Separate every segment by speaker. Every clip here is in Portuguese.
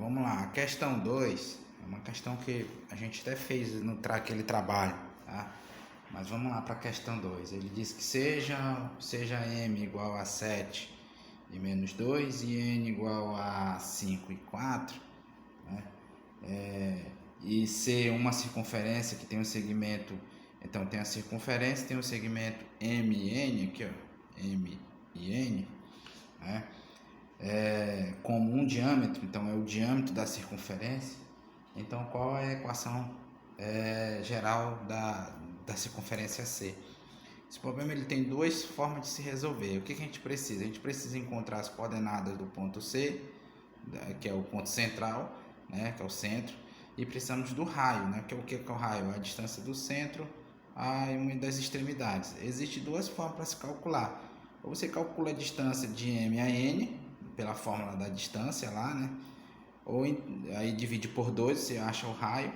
Speaker 1: vamos lá. A questão 2 é uma questão que a gente até fez no aquele trabalho, tá? Mas vamos lá para a questão 2. Ele diz que seja m igual a 7 e menos 2 e n igual a 5 e 4, né? E ser uma circunferência que tem um segmento, então tem a circunferência, tem o segmento m e n, aqui ó, m e n, né? Como um diâmetro, então é o diâmetro da circunferência. Então qual é a equação geral da circunferência C? Esse problema ele tem duas formas de se resolver. O que a gente precisa? A gente precisa encontrar as coordenadas do ponto C, que é o ponto central, né, que é o centro, e precisamos do raio, né, que é o raio? A distância do centro a uma das extremidades. Existem duas formas para se calcular. Ou você calcula a distância de m a n, pela fórmula da distância lá, né? Ou aí divide por 2, você acha o raio,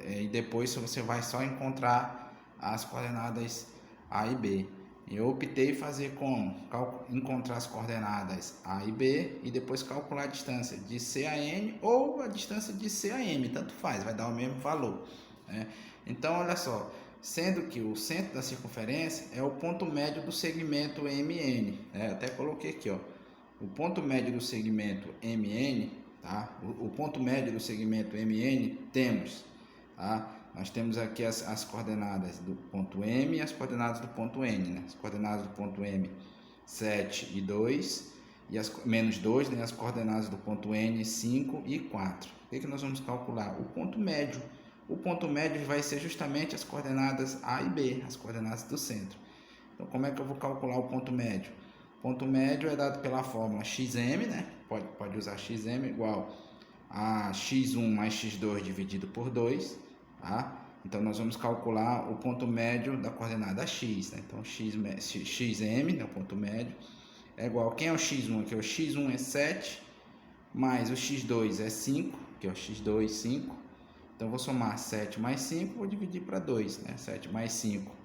Speaker 1: e depois você vai só encontrar as coordenadas A e B. Eu optei fazer encontrar as coordenadas A e B e depois calcular a distância de C a N ou a distância de C a M, tanto faz, vai dar o mesmo valor, né? Então, olha só, sendo que o centro da circunferência é o ponto médio do segmento MN, né? Até coloquei aqui, ó, o ponto médio do segmento MN, tá? O ponto médio do segmento MN temos, tá? Nós temos aqui as coordenadas do ponto M e as coordenadas do ponto N, né? As coordenadas do ponto M, 7 e 2, e menos 2, né? As coordenadas do ponto N, 5 e 4. O que nós vamos calcular? O ponto médio. O ponto médio vai ser justamente as coordenadas A e B, as coordenadas do centro. Então, como é que eu vou calcular o ponto médio? O ponto médio é dado pela fórmula xm, né? Pode usar xm igual a x1 mais x2 dividido por 2, tá? Então, nós vamos calcular o ponto médio da coordenada x, né? Então, xm, né, o ponto médio, é igual, quem é o x1 aqui? O x1 é 7, mais o x2 é 5, que é o x2, 5. Então, eu vou somar 7 mais 5, vou dividir para 2, né? 7 mais 5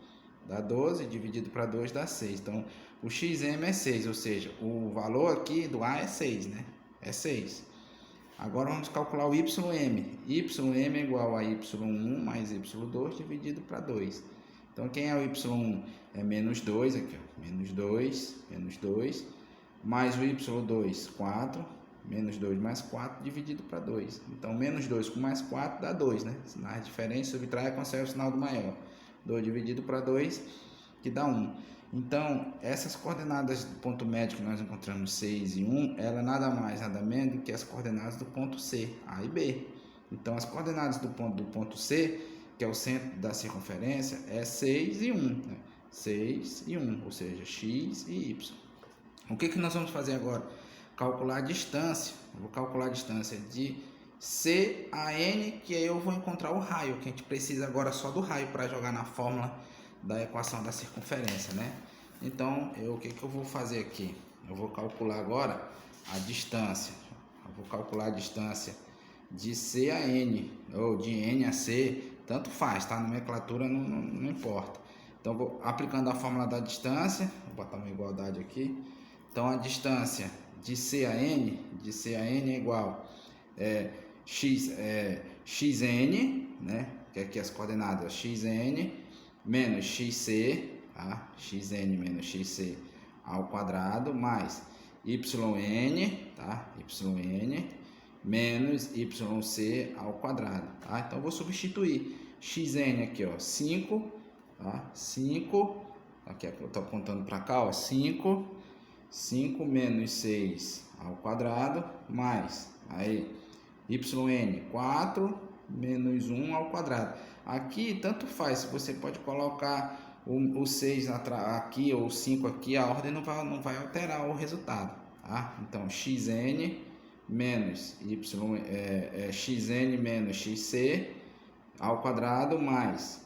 Speaker 1: dá 12, dividido para 2 dá 6. Então, o xm é 6, ou seja, o valor aqui do A é 6, né? É 6. Agora vamos calcular o ym. Ym é igual a y1 mais y2 dividido para 2. Então, quem é o y1? É menos 2 aqui, ó. Menos 2, mais o y2, 4. Menos 2 mais 4 dividido para 2. Então, menos 2 com mais 4 dá 2, né? Na diferença, subtrai e consegue o sinal do maior. 2 dividido para 2, que dá 1. Então, essas coordenadas do ponto médio que nós encontramos, 6 e 1, ela nada mais, nada menos do que as coordenadas do ponto C, A e B. Então, as coordenadas do ponto C, que é o centro da circunferência, é 6 e 1. Né? 6 e 1, ou seja, x e y. O que nós vamos fazer agora? Calcular a distância. Eu vou calcular a distância de C a N, que aí eu vou encontrar o raio, que a gente precisa agora só do raio para jogar na fórmula da equação da circunferência, né? Então, o que eu vou fazer aqui? Eu vou calcular agora a distância. Eu vou calcular a distância de C a N, ou de N a C, tanto faz, tá? A nomenclatura não importa. Então, vou aplicando a fórmula da distância, vou botar uma igualdade aqui. Então, a distância de C a N é igual xn, né? Que aqui as coordenadas xn menos xc, tá? Xn menos xc ao quadrado mais yn, tá? Yn menos yc ao quadrado, tá? Então, eu vou substituir xn aqui, ó, 5, tá? 5, aqui eu tô apontando para cá, ó, 5 menos 6 ao quadrado, mais, aí, yn, 4 menos 1 ao quadrado. Aqui, tanto faz, você pode colocar o 6 aqui ou o 5 aqui, a ordem não vai alterar o resultado, tá? Então, xn menos xn menos xc ao quadrado, mais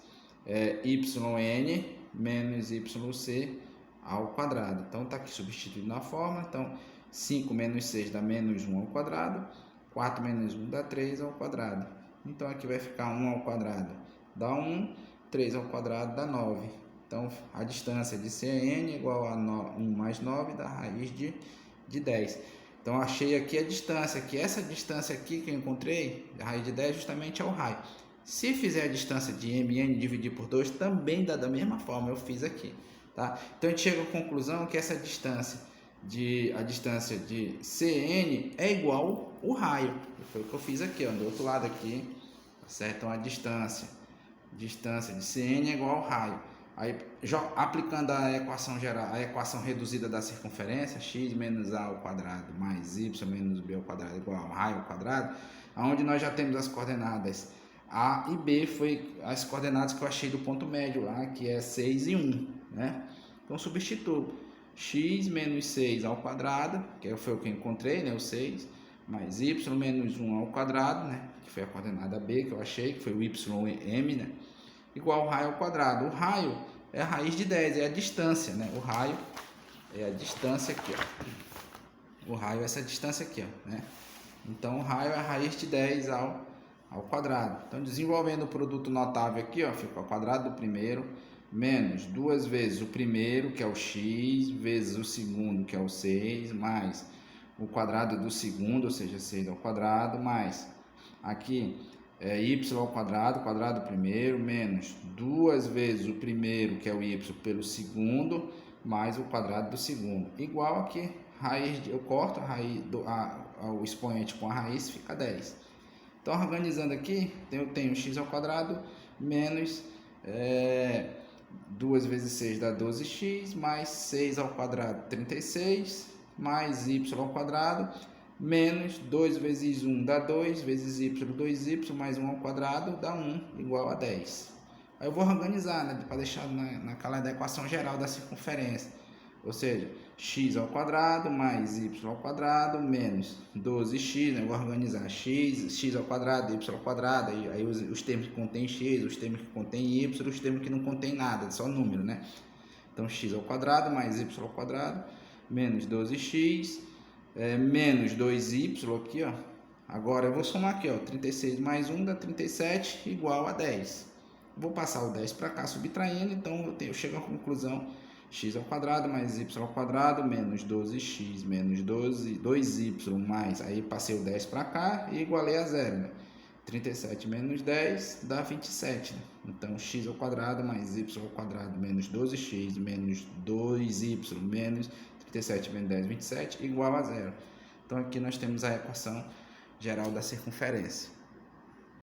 Speaker 1: yn menos yc ao quadrado. Então, está aqui substituído na fórmula. Então, 5 menos 6 dá menos 1 ao quadrado. 4 menos 1 dá 3 ao quadrado. Então, aqui vai ficar 1 ao quadrado dá 1, 3 ao quadrado dá 9. Então, a distância de CN é igual a 1 mais 9 da raiz de 10. Então eu achei aqui a distância, que essa distância aqui que eu encontrei, a raiz de 10 justamente é o raio. Se fizer a distância de mn dividir por 2, também dá da mesma forma, eu fiz aqui. Tá? Então a gente chega à conclusão que essa distância a distância de CN é igual o raio. Foi o que eu fiz aqui, ó, do outro lado aqui, certo? Então a distância de CN é igual ao raio. Aí, aplicando a equação geral, a equação reduzida da circunferência, x menos a ao quadrado mais y menos b ao quadrado igual ao raio ao quadrado, onde nós já temos as coordenadas a e b, foi as coordenadas que eu achei do ponto médio lá, que é 6 e 1, né? Então substituo x menos 6 ao quadrado, que foi o que eu encontrei, né, o 6, mais y menos 1 ao quadrado, né, que foi a coordenada b que eu achei, que foi o ym, né, igual ao raio ao quadrado. O raio é a raiz de 10, é a distância, né? O raio é a distância aqui, ó. O raio é essa distância aqui, ó, né? Então o raio é a raiz de 10 ao quadrado. Então desenvolvendo o produto notável aqui, ó, fica ao quadrado do primeiro menos 2 vezes o primeiro, que é o x, vezes o segundo, que é o 6, mais o quadrado do segundo, ou seja, 6 ao quadrado, mais aqui é y ao quadrado do primeiro, menos 2 vezes o primeiro, que é o y, pelo segundo, mais o quadrado do segundo, igual aqui, raiz, eu corto a raiz o expoente com a raiz, fica 10. Então, organizando aqui, eu tenho x ao quadrado menos 2 vezes 6 dá 12x, mais 6 ao quadrado, 36, mais y ao quadrado, menos 2 vezes 1 dá 2, vezes y, 2y, mais 1 ao quadrado dá 1, igual a 10. Aí eu vou organizar, né, para deixar naquela da equação geral da circunferência. Ou seja, x ao quadrado mais y ao quadrado menos 12x, né? Eu vou organizar x ao quadrado, y ao quadrado, aí os termos que contêm x, os termos que contêm y, os termos que não contêm nada, só número, né? Então, x ao quadrado mais y ao quadrado menos 12x, menos 2y aqui, ó. Agora eu vou somar aqui, ó, 36 mais 1 dá 37, igual a 10. Vou passar o 10 para cá, subtraindo, então eu chego à conclusão: x ao quadrado mais y ao quadrado menos 12x menos 2y mais, aí passei o 10 para cá e igualei a zero, né? 37 menos 10 dá 27, né? Então x ao quadrado mais y ao quadrado menos 12x menos 2y menos 37 menos 10, 27, igual a zero. Então aqui nós temos a equação geral da circunferência.